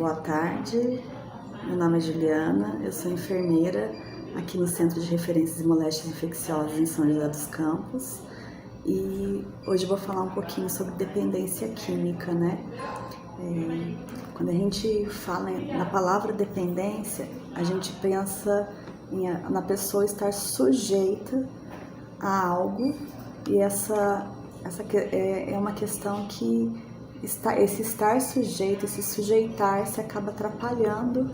Boa tarde, meu nome é Juliana, eu sou enfermeira aqui no Centro de Referências e Moléstias Infecciosas em São José dos Campos e hoje eu vou falar um pouquinho sobre dependência química, né? Quando a gente fala na palavra dependência, a gente pensa na pessoa estar sujeita a algo e essa é uma questão que esse estar sujeito, esse sujeitar-se acaba atrapalhando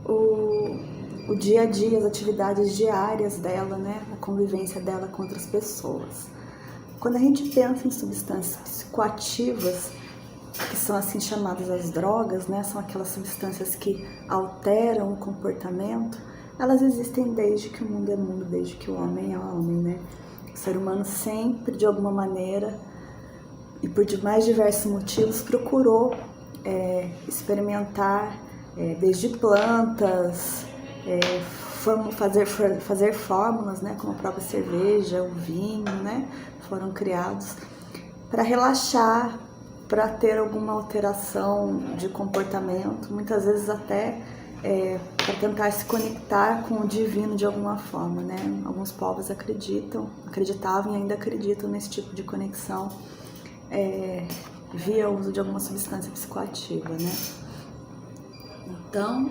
o dia a dia, as atividades diárias dela, né? A convivência dela com outras pessoas. Quando a gente pensa em substâncias psicoativas, que são assim chamadas as drogas, né? São aquelas substâncias que alteram o comportamento, elas existem desde que o mundo é mundo, desde que o homem é homem, né? O ser humano sempre, de alguma maneira, e por mais diversos motivos, procurou experimentar desde plantas, fazer fórmulas, né, como a própria cerveja, o vinho, né, foram criados para relaxar, para ter alguma alteração de comportamento, muitas vezes até para tentar se conectar com o divino de alguma forma, né? Alguns povos acreditavam e ainda acreditam nesse tipo de conexão via o uso de alguma substância psicoativa, né? Então,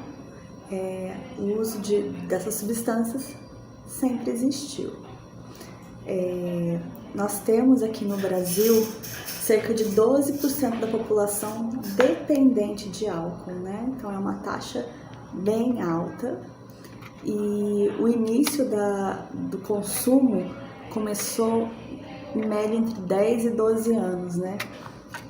o uso dessas substâncias sempre existiu. Nós temos aqui no Brasil cerca de 12% da população dependente de álcool, né? Então é uma taxa bem alta e o início do consumo começou em média entre 10 e 12 anos, né?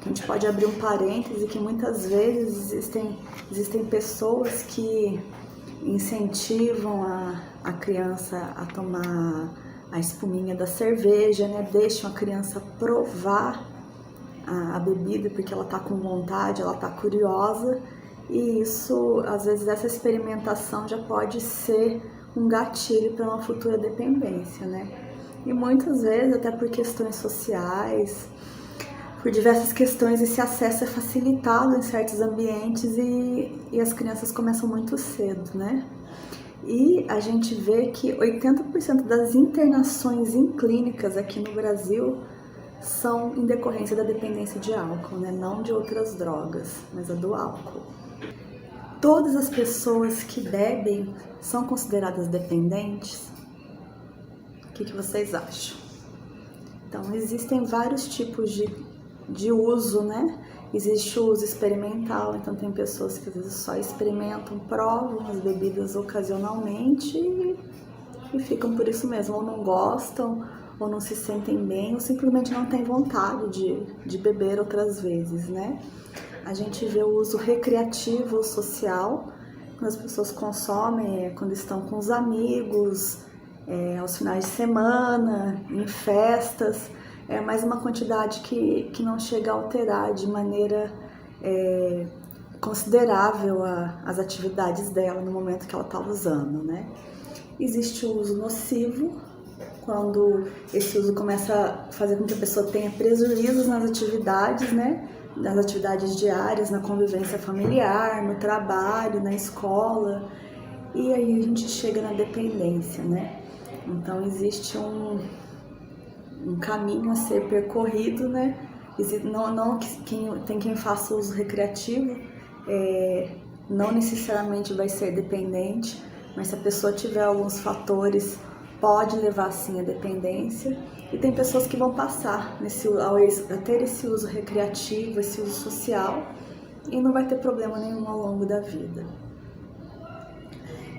A gente pode abrir um parêntese que muitas vezes existem pessoas que incentivam a criança a tomar a espuminha da cerveja, né? Deixam a criança provar a bebida porque ela tá com vontade, ela tá curiosa, e isso, às vezes, essa experimentação já pode ser um gatilho para uma futura dependência, né? E muitas vezes, até por questões sociais, por diversas questões, esse acesso é facilitado em certos ambientes e as crianças começam muito cedo, né? E a gente vê que 80% das internações em clínicas aqui no Brasil são em decorrência da dependência de álcool, né? Não de outras drogas, mas a do álcool. Todas as pessoas que bebem são consideradas dependentes? O que vocês acham? Então, existem vários tipos de uso, né? Existe o uso experimental, então tem pessoas que às vezes só experimentam, provam as bebidas ocasionalmente e ficam por isso mesmo, ou não gostam, ou não se sentem bem, ou simplesmente não têm vontade de beber outras vezes, né? A gente vê o uso recreativo, social, quando as pessoas consomem quando estão com os amigos, aos finais de semana, em festas, mas uma quantidade que não chega a alterar de maneira considerável as atividades dela no momento que ela está usando, né? Existe o uso nocivo, quando esse uso começa a fazer com que a pessoa tenha prejuízos nas atividades, né? Nas atividades diárias, na convivência familiar, no trabalho, na escola, e aí a gente chega na dependência, né? Então existe um caminho a ser percorrido, né? Não tem quem faça uso recreativo, não necessariamente vai ser dependente, mas se a pessoa tiver alguns fatores, pode levar sim à dependência. E tem pessoas que vão passar a ter esse uso recreativo, esse uso social, e não vai ter problema nenhum ao longo da vida.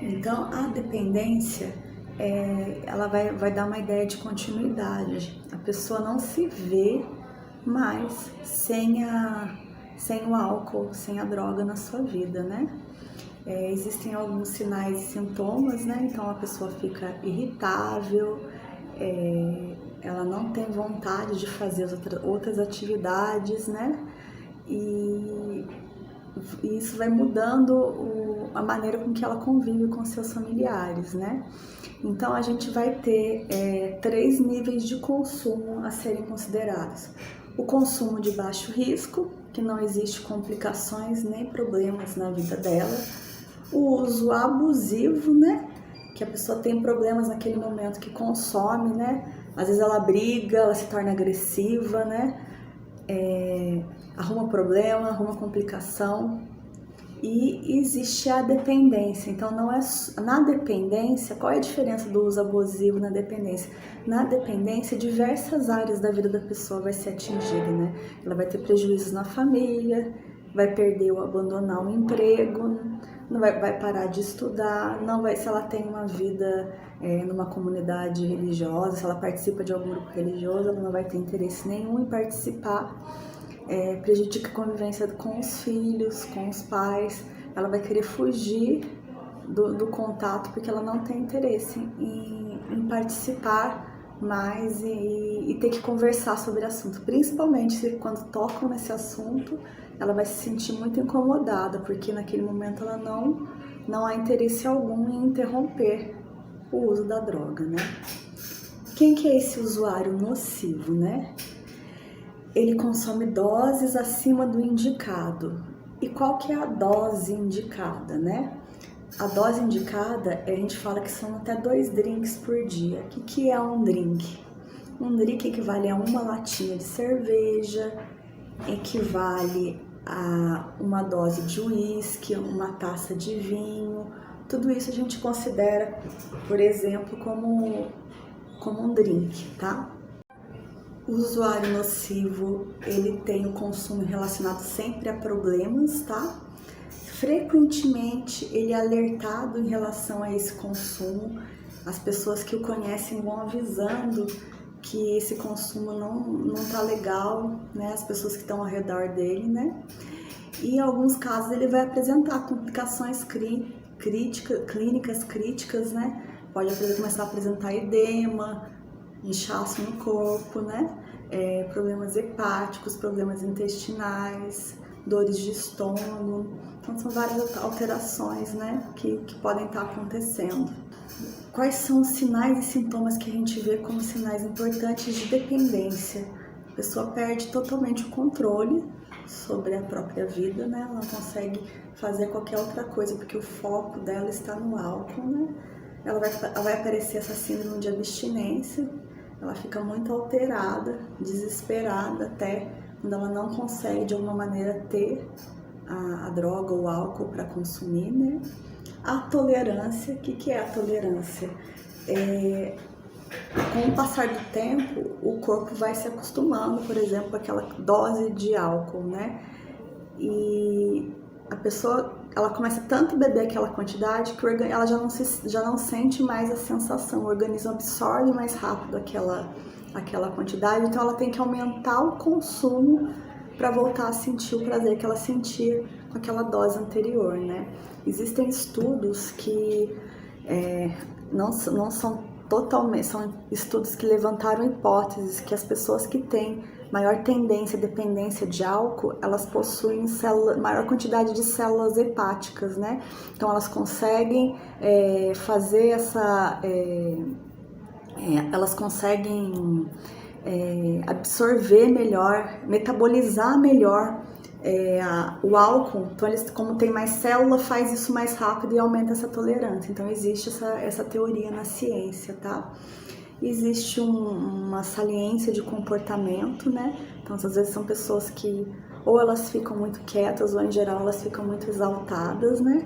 Então, a dependência, ela vai dar uma ideia de continuidade. A pessoa não se vê mais sem o álcool, sem a droga na sua vida, né? Existem alguns sinais e sintomas, né? Então a pessoa fica irritável, ela não tem vontade de fazer outras atividades, né? E isso vai mudando a maneira com que ela convive com seus familiares, né? Então a gente vai ter 3 níveis de consumo a serem considerados. O consumo de baixo risco, que não existe complicações nem problemas na vida dela. O uso abusivo, né? Que a pessoa tem problemas naquele momento que consome, né? Às vezes ela briga, ela se torna agressiva, né? Arruma problema, arruma complicação. E existe a dependência. Então, não é na dependência. Qual é a diferença do uso abusivo na dependência? Na dependência, diversas áreas da vida da pessoa vai ser atingida, né? Ela vai ter prejuízos na família, vai perder ou abandonar o emprego, não vai parar de estudar, não vai, se ela tem uma vida numa comunidade religiosa, se ela participa de algum grupo religioso, ela não vai ter interesse nenhum em participar. Prejudica a convivência com os filhos, com os pais, ela vai querer fugir do contato porque ela não tem interesse em participar mais e ter que conversar sobre o assunto, principalmente quando tocam nesse assunto, ela vai se sentir muito incomodada, porque naquele momento ela não há interesse algum em interromper o uso da droga, né? Quem que é esse usuário nocivo, né? Ele consome doses acima do indicado. E qual que é a dose indicada, né? A dose indicada, a gente fala que são até 2 drinks por dia. O que é um drink? Um drink equivale a uma latinha de cerveja, equivale a uma dose de uísque, uma taça de vinho. Tudo isso a gente considera, por exemplo, como um drink, tá? O usuário nocivo, ele tem o consumo relacionado sempre a problemas, tá? Frequentemente, ele é alertado em relação a esse consumo. As pessoas que o conhecem vão avisando que esse consumo não tá legal, né? As pessoas que estão ao redor dele, né? E em alguns casos, ele vai apresentar complicações clínicas críticas, né? Pode começar a apresentar edema, inchaço no corpo, né? Problemas hepáticos, problemas intestinais, dores de estômago. Então, são várias alterações, né, que podem estar acontecendo. Quais são os sinais e sintomas que a gente vê como sinais importantes de dependência? A pessoa perde totalmente o controle sobre a própria vida, né? Ela não consegue fazer qualquer outra coisa porque o foco dela está no álcool, né? Ela vai aparecer essa síndrome de abstinência. Ela fica muito alterada, desesperada até quando ela não consegue de alguma maneira ter a droga ou o álcool para consumir, né? A tolerância, o que é a tolerância? Com o passar do tempo, o corpo vai se acostumando, por exemplo, com aquela dose de álcool, né? E a pessoa, ela começa tanto a beber aquela quantidade que ela já não sente mais a sensação, o organismo absorve mais rápido aquela quantidade, então ela tem que aumentar o consumo para voltar a sentir o prazer que ela sentia com aquela dose anterior, né? Existem estudos que não são totalmente, são estudos que levantaram hipóteses que as pessoas que têm maior tendência, dependência de álcool, elas possuem maior quantidade de células hepáticas, né? Então elas conseguem fazer elas conseguem absorver melhor, metabolizar melhor o álcool. Então eles, como tem mais célula, faz isso mais rápido e aumenta essa tolerância. Então existe essa teoria na ciência, tá? Existe uma saliência de comportamento, né? Então, às vezes são pessoas que ou elas ficam muito quietas ou, em geral, elas ficam muito exaltadas, né?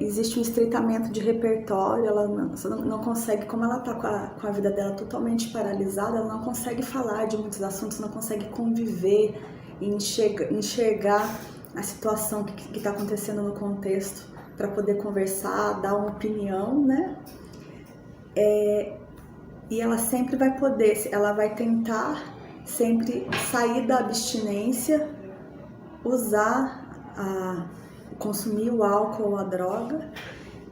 Existe um estreitamento de repertório, ela não consegue, como ela tá com a vida dela totalmente paralisada, ela não consegue falar de muitos assuntos, não consegue conviver e enxergar a situação que está acontecendo no contexto para poder conversar, dar uma opinião, né? E ela sempre vai ela vai tentar sempre sair da abstinência, consumir o álcool ou a droga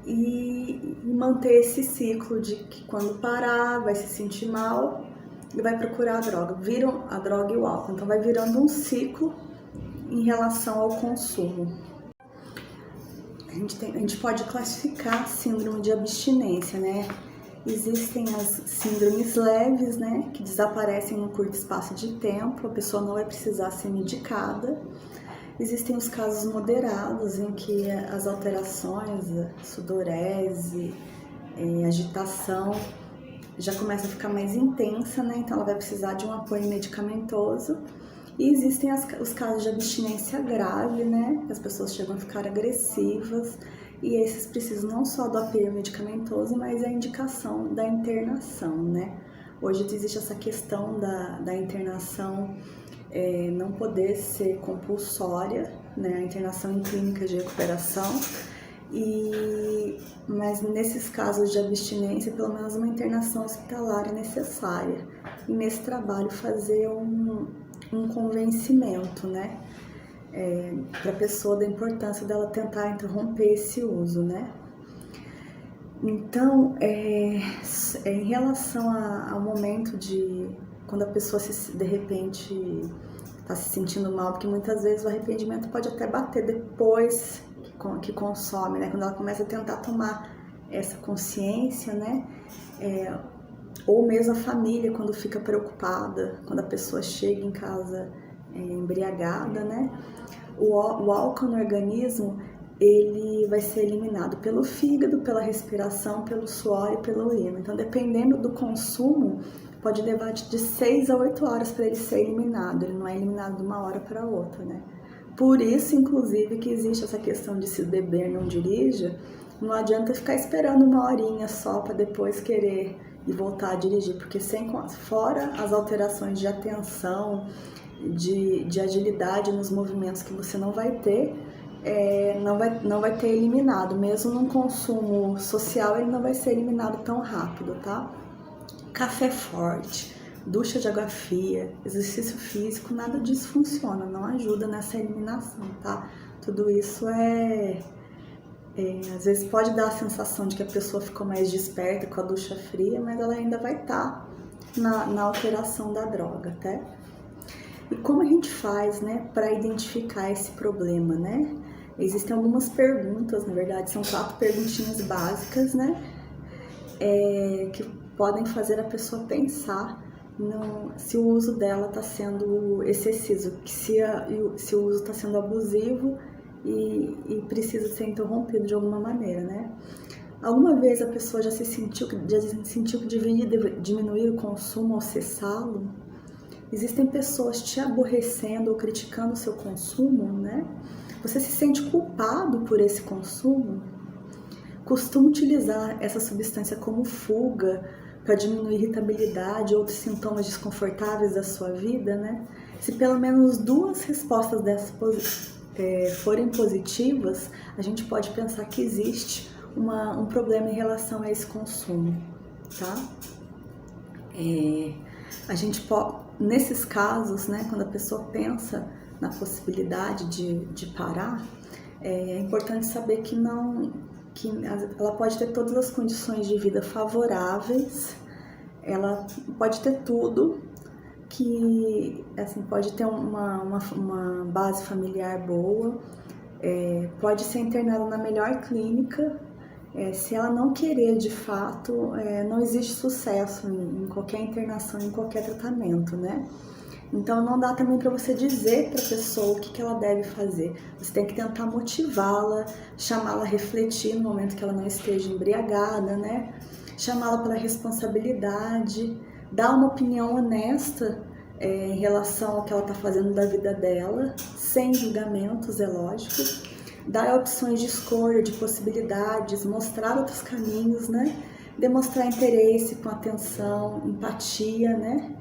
e manter esse ciclo de que quando parar vai se sentir mal e vai procurar a droga. Viram a droga e o álcool, então vai virando um ciclo em relação ao consumo. A gente pode classificar a síndrome de abstinência, né? Existem as síndromes leves, né, que desaparecem em um curto espaço de tempo, a pessoa não vai precisar ser medicada. Existem os casos moderados, em que as alterações, sudorese, agitação, já começa a ficar mais intensa, né, então ela vai precisar de um apoio medicamentoso. E existem os casos de abstinência grave, né, que as pessoas chegam a ficar agressivas, e esses precisam não só do apoio medicamentoso, mas a indicação da internação, né. Hoje existe essa questão da internação não poder ser compulsória, né, a internação em clínicas de recuperação, mas nesses casos de abstinência, pelo menos uma internação hospitalar é necessária. E nesse trabalho fazer um convencimento, né, para a pessoa da importância dela tentar interromper esse uso, né. Então, em relação ao momento quando a pessoa de repente está se sentindo mal, porque muitas vezes o arrependimento pode até bater depois que consome, né, quando ela começa a tentar tomar essa consciência, né, ou mesmo a família quando fica preocupada, quando a pessoa chega em casa embriagada, né, o álcool no organismo, ele vai ser eliminado pelo fígado, pela respiração, pelo suor e pela urina. Então, dependendo do consumo, pode levar de 6 a 8 horas para ele ser eliminado. Ele não é eliminado de uma hora para outra, né? Por isso, inclusive, que existe essa questão de se beber não dirija. Não adianta ficar esperando uma horinha só para depois querer e voltar a dirigir, porque fora as alterações de atenção, de agilidade nos movimentos que você não vai ter, não vai ter eliminado. Mesmo num consumo social, ele não vai ser eliminado tão rápido, tá? Café forte, ducha de água fria, exercício físico, nada disso funciona, não ajuda nessa eliminação, tá? Tudo isso às vezes pode dar a sensação de que a pessoa ficou mais desperta com a ducha fria, mas ela ainda vai estar na alteração da droga, tá? E como a gente faz, né, para identificar esse problema, né? Existem algumas perguntas, na verdade são 4 perguntinhas básicas, né, que podem fazer a pessoa pensar se o uso dela está sendo excessivo, se o uso está sendo abusivo e precisa ser interrompido de alguma maneira, né? Alguma vez a pessoa já sentiu que deveria diminuir o consumo ou cessá-lo? Existem pessoas te aborrecendo ou criticando o seu consumo, né? Você se sente culpado por esse consumo? Costuma utilizar essa substância como fuga para diminuir irritabilidade ou outros sintomas desconfortáveis da sua vida, né? Se pelo menos 2 respostas dessas forem positivas, a gente pode pensar que existe um problema em relação a esse consumo, tá? A gente nesses casos, né, quando a pessoa pensa na possibilidade de parar, é importante saber que ela pode ter todas as condições de vida favoráveis, ela pode ter tudo, que assim, pode ter uma base familiar boa, pode ser internada na melhor clínica. Se ela não querer de fato, não existe sucesso em qualquer internação, em qualquer tratamento, né? Então não dá também para você dizer para a pessoa o que ela deve fazer. Você tem que tentar motivá-la, chamá-la a refletir no momento que ela não esteja embriagada, né? Chamá-la para a responsabilidade, dar uma opinião honesta em relação ao que ela está fazendo da vida dela, sem julgamentos, é lógico. Dar opções de escolha, de possibilidades, mostrar outros caminhos, né? Demonstrar interesse com atenção, empatia, né?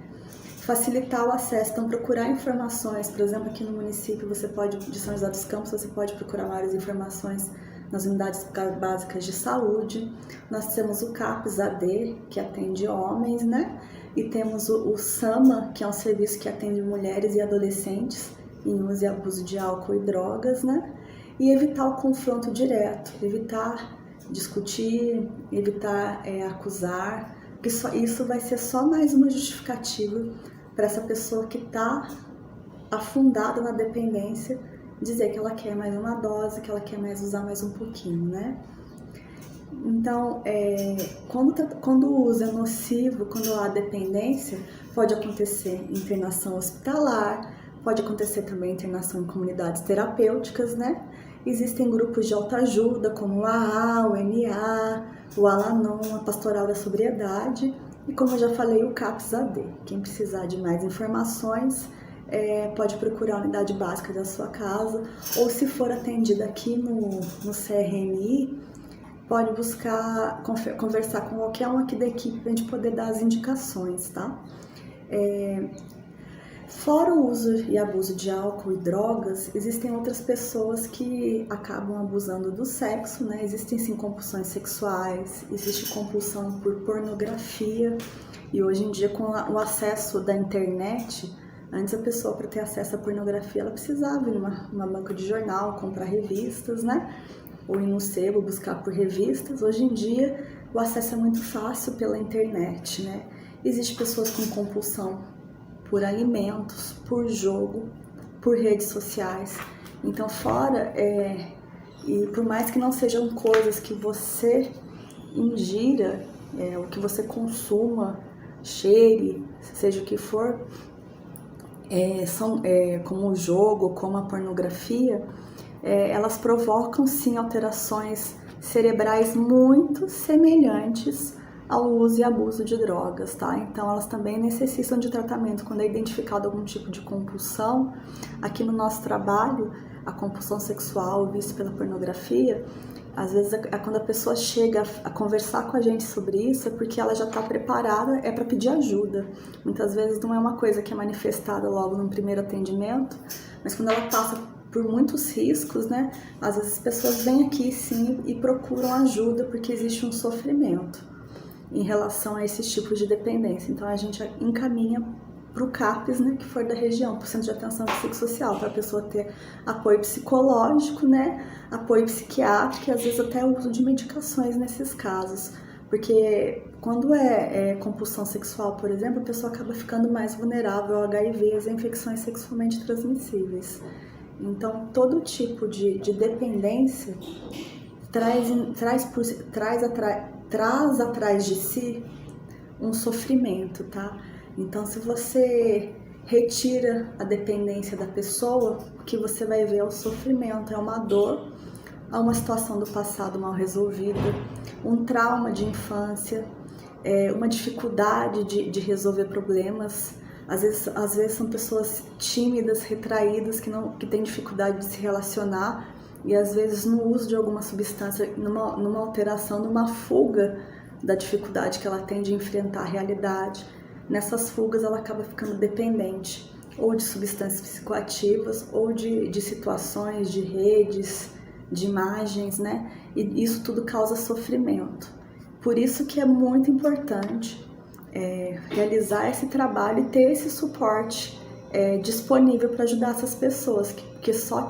Facilitar o acesso, então procurar informações, por exemplo, aqui no município de São José dos Campos, você pode procurar várias informações nas unidades básicas de saúde. Nós temos o CAPS-AD, que atende homens, né? E temos o SAMA, que é um serviço que atende mulheres e adolescentes em uso e abuso de álcool e drogas, né? E evitar o confronto direto, evitar discutir, evitar acusar, porque isso vai ser só mais uma justificativa para essa pessoa que está afundada na dependência dizer que ela quer mais uma dose, que ela quer usar mais um pouquinho, né? Então, quando o uso é nocivo, quando há dependência, pode acontecer internação hospitalar, pode acontecer também internação em comunidades terapêuticas, né? Existem grupos de autoajuda, como o AA, o NA, o Al-Anon, a Pastoral da Sobriedade, e como eu já falei, o CAPS-AD. Quem precisar de mais informações, pode procurar a unidade básica da sua casa, ou se for atendida aqui no CRMI, pode buscar conversar com qualquer um aqui da equipe para a gente poder dar as indicações, tá? Fora o uso e abuso de álcool e drogas, existem outras pessoas que acabam abusando do sexo, né? Existem sim compulsões sexuais, existe compulsão por pornografia, e hoje em dia com o acesso da internet, antes a pessoa, para ter acesso à pornografia, ela precisava ir numa banca de jornal, comprar revistas, né? Ou ir no sebo buscar por revistas. Hoje em dia o acesso é muito fácil pela internet, né? Existem pessoas com compulsão por alimentos, por jogo, por redes sociais. Então e por mais que não sejam coisas que você ingira, o que você consuma, cheire, seja o que for, como o jogo, como a pornografia, elas provocam sim alterações cerebrais muito semelhantes ao uso e abuso de drogas, tá? Então elas também necessitam de tratamento quando é identificado algum tipo de compulsão. Aqui no nosso trabalho, a compulsão sexual, o vício pela pornografia, às vezes quando a pessoa chega a conversar com a gente sobre isso, é porque ela já está preparada, para pedir ajuda. Muitas vezes não é uma coisa que é manifestada logo no primeiro atendimento, mas quando ela passa por muitos riscos, né? Às vezes as pessoas vêm aqui sim e procuram ajuda porque existe um sofrimento em relação a esses tipos de dependência. Então a gente encaminha para o CAPS, né, que for da região, para o Centro de Atenção Psicossocial, para a pessoa ter apoio psicológico, né, apoio psiquiátrico e às vezes até o uso de medicações nesses casos. Porque quando é compulsão sexual, por exemplo, a pessoa acaba ficando mais vulnerável ao HIV e às infecções sexualmente transmissíveis. Então, todo tipo de dependência traz atrás de si um sofrimento, tá? Então, se você retira a dependência da pessoa, o que você vai ver é o sofrimento, é uma dor, é uma situação do passado mal resolvida, um trauma de infância, uma dificuldade de resolver problemas. Às vezes são pessoas tímidas, retraídas, que têm dificuldade de se relacionar, e às vezes no uso de alguma substância, numa alteração, numa fuga da dificuldade que ela tem de enfrentar a realidade. Nessas fugas ela acaba ficando dependente, ou de substâncias psicoativas, ou de situações, de redes, de imagens, né? E isso tudo causa sofrimento. Por isso que é muito importante realizar esse trabalho e ter esse suporte disponível para ajudar essas pessoas, porque só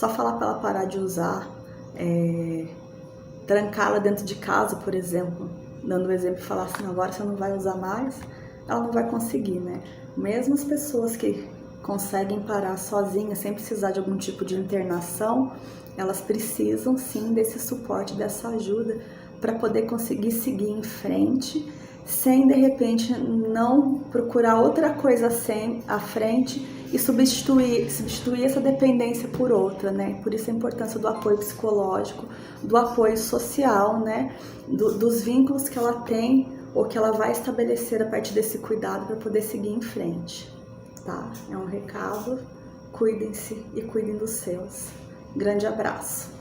falar para ela parar de usar, trancá-la dentro de casa, por exemplo, dando um exemplo, falar assim, agora você não vai usar mais, ela não vai conseguir, né? Mesmo as pessoas que conseguem parar sozinhas, sem precisar de algum tipo de internação, elas precisam sim desse suporte, dessa ajuda, para poder conseguir seguir em frente, sem de repente não procurar outra coisa à frente e substituir essa dependência por outra, né? Por isso a importância do apoio psicológico, do apoio social, né? Dos vínculos que ela tem ou que ela vai estabelecer a partir desse cuidado para poder seguir em frente, tá? É um recado, cuidem-se e cuidem dos seus. Grande abraço!